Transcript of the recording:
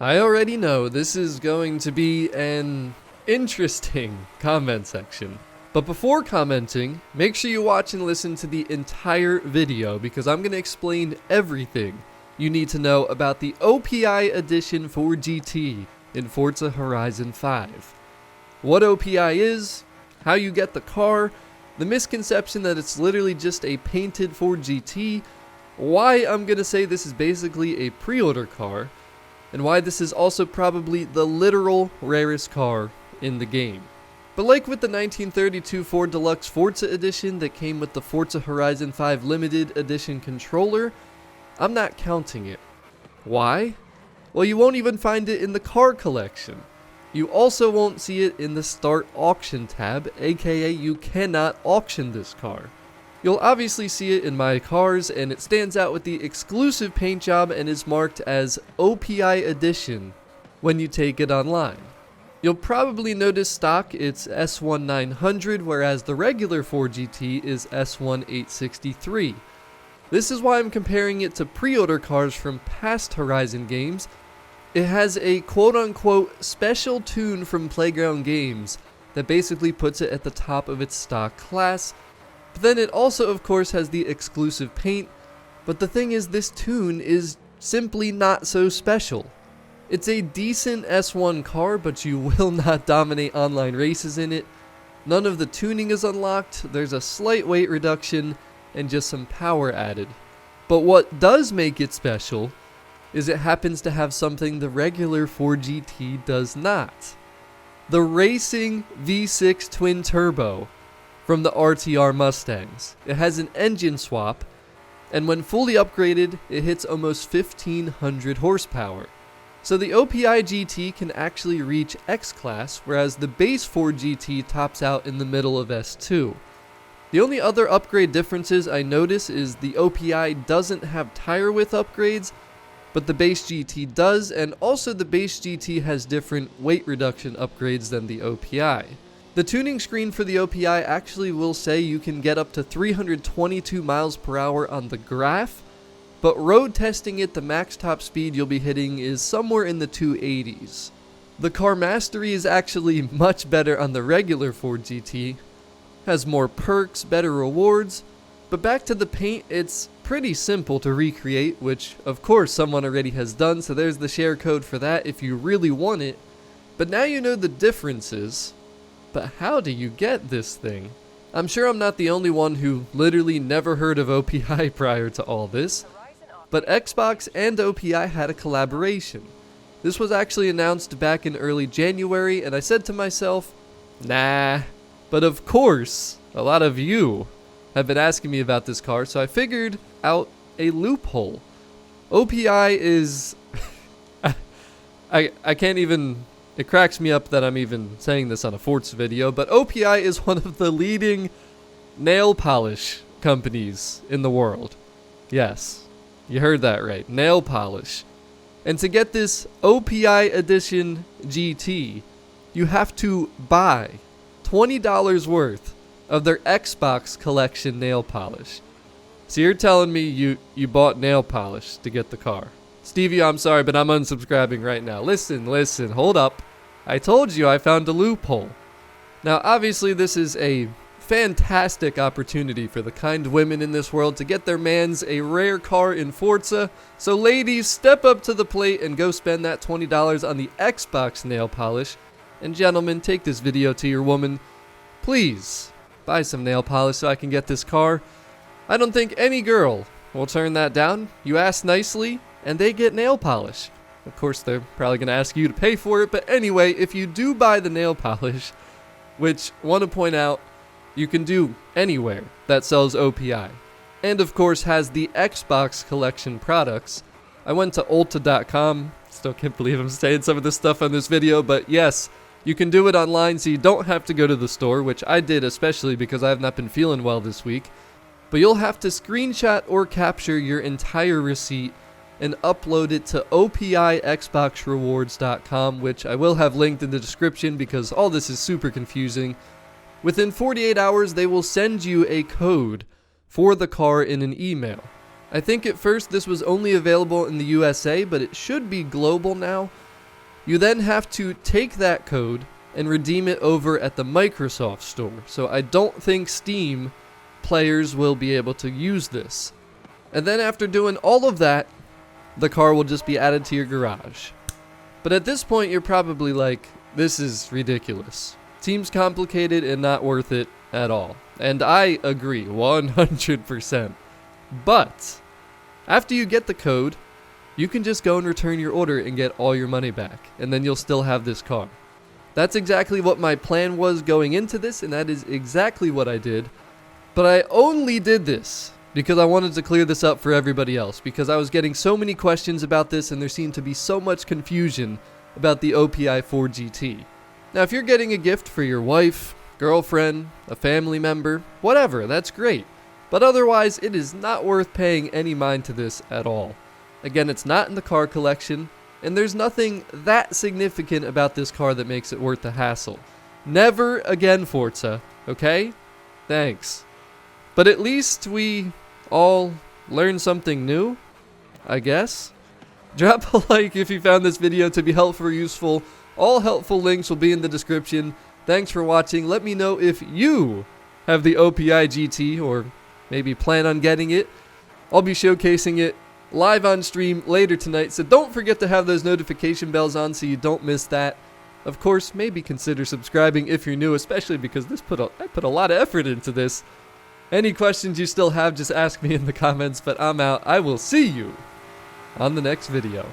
I already know this is going to be an interesting comment section. But before commenting, make sure you watch and listen to the entire video because I'm going to explain everything you need to know about the OPI Edition Ford GT in Forza Horizon 5. What OPI is, how you get the car, the misconception that it's literally just a painted Ford GT, why I'm going to say this is basically a pre-order car, and why this is also probably the literal rarest car in the game. But like with the 1932 Ford Deluxe Forza Edition that came with the Forza Horizon 5 Limited Edition controller, I'm not counting it. Why? Well, you won't even find it in the car collection. You also won't see it in the Start Auction tab, aka you cannot auction this car. You'll obviously see it in My Cars, and it stands out with the exclusive paint job and is marked as OPI Edition when you take it online. You'll probably notice stock it's S1900, whereas the regular Ford GT is S1863. This is why I'm comparing it to pre-order cars from past Horizon games. It has a quote-unquote special tune from Playground Games that basically puts it at the top of its stock class. But then it also, of course, has the exclusive paint. But the thing is, this tune is simply not so special. It's a decent S1 car, but you will not dominate online races in it. None of the tuning is unlocked, there's a slight weight reduction, and just some power added. But what does make it special is it happens to have something the regular Ford GT does not. The racing V6 twin turbo from the RTR Mustangs. It has an engine swap, and when fully upgraded, it hits almost 1500 horsepower. So the OPI GT can actually reach X-Class, whereas the base Ford GT tops out in the middle of S2. The only other upgrade differences I notice is the OPI doesn't have tire width upgrades, but the base GT does, and also the base GT has different weight reduction upgrades than the OPI. The tuning screen for the OPI actually will say you can get up to 322 miles per hour on the graph, but road testing it, the max top speed you'll be hitting is somewhere in the 280s. The car mastery is actually much better on the regular Ford GT, has more perks, better rewards, but back to the paint, it's pretty simple to recreate, which of course someone already has done, so there's the share code for that if you really want it. But now you know the differences, but how do you get this thing? I'm sure I'm not the only one who literally never heard of OPI prior to all this. But Xbox and OPI had a collaboration. This was actually announced back in early January, and I said to myself, nah. But of course, a lot of you have been asking me about this car, so I figured out a loophole. OPI is... I can't even... It cracks me up that I'm even saying this on a Forza video, but OPI is one of the leading nail polish companies in the world. Yes. You heard that right, nail polish. And to get this OPI Edition GT, you have to buy $20 worth of their Xbox collection nail polish. So you're telling me you bought nail polish to get the car. Stevie, I'm sorry, but I'm unsubscribing right now. Listen, hold up. I told you I found a loophole. Now, obviously, this is a fantastic opportunity for the kind women in this world to get their mans a rare car in Forza. So ladies, step up to the plate and go spend that $20 on the Xbox nail polish. And gentlemen, take this video to your woman. Please, buy some nail polish so I can get this car. I don't think any girl will turn that down. You ask nicely, and they get nail polish. Of course, they're probably going to ask you to pay for it. But anyway, if you do buy the nail polish, which I want to point out, you can do anywhere that sells OPI, and of course has the Xbox collection products. I went to Ulta.com, still can't believe I'm saying some of this stuff on this video, but yes, you can do it online so you don't have to go to the store, which I did especially because I have not been feeling well this week. But you'll have to screenshot or capture your entire receipt and upload it to OPIXboxrewards.com, which I will have linked in the description because all this is super confusing. Within 48 hours, they will send you a code for the car in an email. I think at first this was only available in the USA, but it should be global now. You then have to take that code and redeem it over at the Microsoft Store. So I don't think Steam players will be able to use this. And then after doing all of that, the car will just be added to your garage. But at this point, you're probably like, this is ridiculous. Seems complicated and not worth it at all. And I agree, 100%. But after you get the code, you can just go and return your order and get all your money back. And then you'll still have this car. That's exactly what my plan was going into this, and that is exactly what I did. But I only did this because I wanted to clear this up for everybody else, because I was getting so many questions about this and there seemed to be so much confusion about the OPI Ford GT. Now, if you're getting a gift for your wife, girlfriend, a family member, whatever, that's great. But otherwise, it is not worth paying any mind to this at all. Again, it's not in the car collection, and there's nothing that significant about this car that makes it worth the hassle. Never again, Forza, okay? Thanks. But at least we all learned something new, I guess. Drop a like if you found this video to be helpful or useful. All helpful links will be in the description. Thanks for watching. Let me know if you have the OPI GT or maybe plan on getting it. I'll be showcasing it live on stream later tonight, so don't forget to have those notification bells on so you don't miss that. Of course, maybe consider subscribing if you're new, especially because I put a lot of effort into this. Any questions you still have, just ask me in the comments, but I'm out. I will see you on the next video.